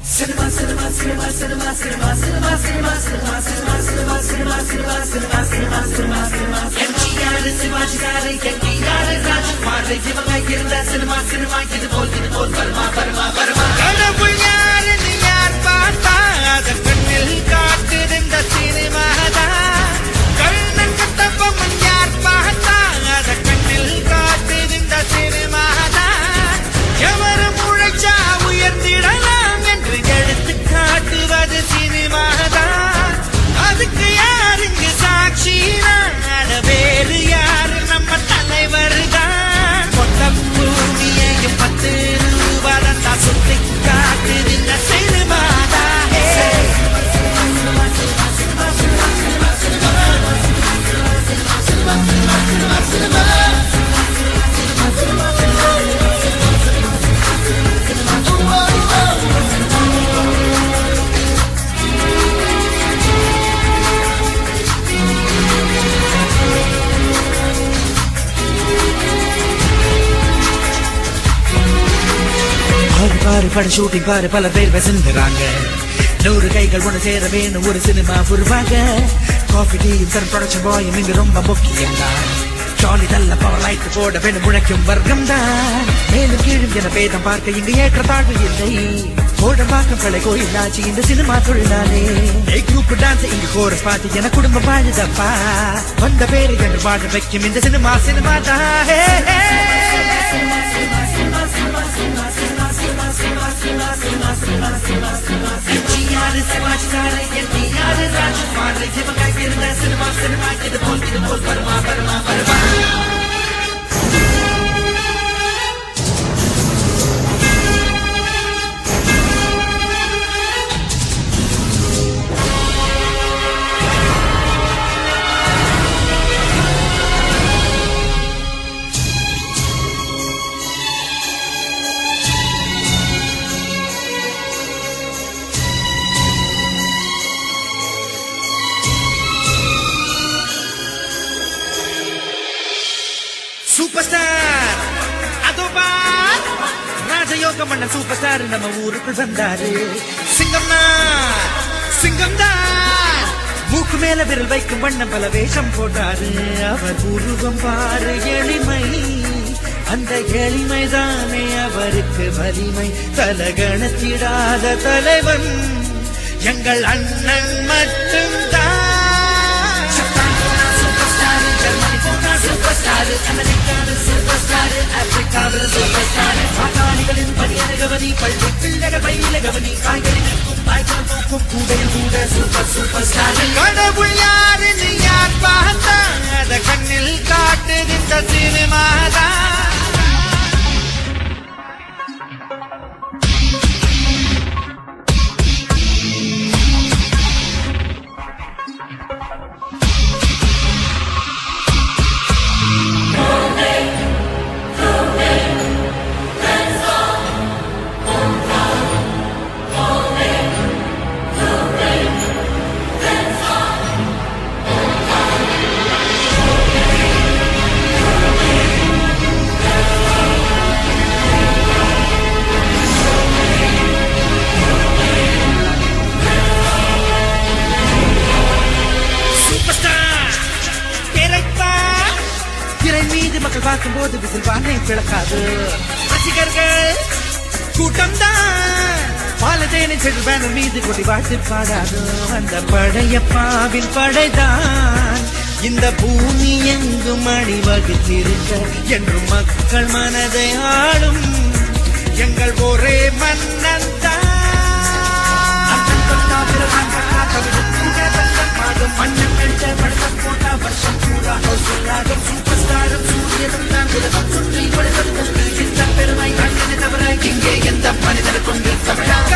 Cinema, cinema, cinema, cinema, cinema, cinema, cinema, cinema, cinema, cinema, cinema, cinema, cinema, cinema, cinema, cinema. MGR Sivaji காரை NTR ராஜ்குமாரை இவங்க இருந்த cinema cinema இது போல் வருமா வருமா வருமா. கடவுள் யாருன்னு யார் பார்த்தா அத கண்ணில் காட்டுது இந்த சினிமா தான். கண்ணன் கட்டபொம்மன் யார் பார்த்தா அத கண்ணில் காட்டுது இந்த சினிமா தான். எவரும் உழைச்சா உயர்ந்திடலாம் என்று எடுத்து காட்டுவது சினிமா தான். அதுக்கு யாருங்க சாட்சினா வேறு யாரு நம்ம தலைவர் தான். கொட்ட பூமியையும் 10 ரூபாய் தான் சுத்தி காட்டுது இந்த சினிமா தான். பாரு பட ஷூட்டிங் பாரு பல பேர் பேசுறாங்க. 100 கைகள் ஒன்று சேர வேணும் ஒரு சினிமா உருவாக. காஃபி டீயும் தன் ப்ரொடக்ஷன் பாயும் இங்கு ரொம்ப முக்கியம் தான். ட்ராலி தள்ள பவர் லைட் போட வேணும் முழைக்கும் வர்க்கம் தான். மேலும் கீழும் என பேதம் பார்க்க இங்கு ஏற்ற தாழ்வு இல்லை. கோடம்பாக்கம் கலை கோயிலாச்சு இந்த சினிமா தொழிலாளே. குரூப் டான்ஸ் இங்கு கோரஸ் பாட்டு என குடும்பம் வாழுதப்பா. வந்த பேரு என்று வாழ வைக்கும் இந்த சினிமா சினிமா தான். MGR சிவாஜி காரை NTR ராஜ்குமாரை இவங்க இருந்த சினிமா சினிமா இது போல் வருமா வருமா வருமா. சூப்பர் ஸ்டார் அதோபா ராஜயோகம் பண்ண சூப்பர் ஸ்டார் நம்ம ஊருக்குள் வந்தாரு. சிங்கம் தான் மூக்கு மேல விரல் வைக்கும் வண்ணம் பல வேஷம் போட்டாரு. அவர் உருவம் பாரு எளிமை, அந்த எளிமைதானே அவருக்கு வலிமை. தலகணத்திடாத தலைவன் எங்கள் அண்ணன் மட்டும்தான். சூப்பர் ஸ்டார் அமெரிக்காவில் சூப்பர் ஸ்டார், ஆப்பிரிக்காவில் சூப்பர் ஸ்டார். பாட்டாளிகளின் பணியன கவனி, பள்ளி பிள்ளைகள் பையில கவனி, காய்கறிக்கும் காய்கறி போக்கும் கூடையில் கூட சூப்பர் ஸ்டார். கடவுள் யாருன்னு யார் பார்த்தா அத கண்ணில் காட்டுது இந்த சினிமா தான். மக்கள் பார்க்கும் போது விசில் வானை பிளக்காது. ரசிகர்கள் கூட்டம் தான் பாலதேனை சென்று பேனர் மீது கொடி வாட்டு பாடாது. அந்த படையப்பாவின் படைதான் இந்த பூமி எங்கும் அணிவகுத்திருக்க என்றும் மக்கள் மனதை ஆளும் எங்கள் ஒரே மன்னன் தான். மன்னன் கண்ட படத்தம் போட்டா வருஷம் பூரா சொல்லாகும். சூப்பர் ஸ்டாரும் சூரியனும் தான் உலகம் சுற்றி படுவது இந்த பெருமை கண்ணனை தவிர இங்கே எந்த மனிதனுக்கும் தமிழாக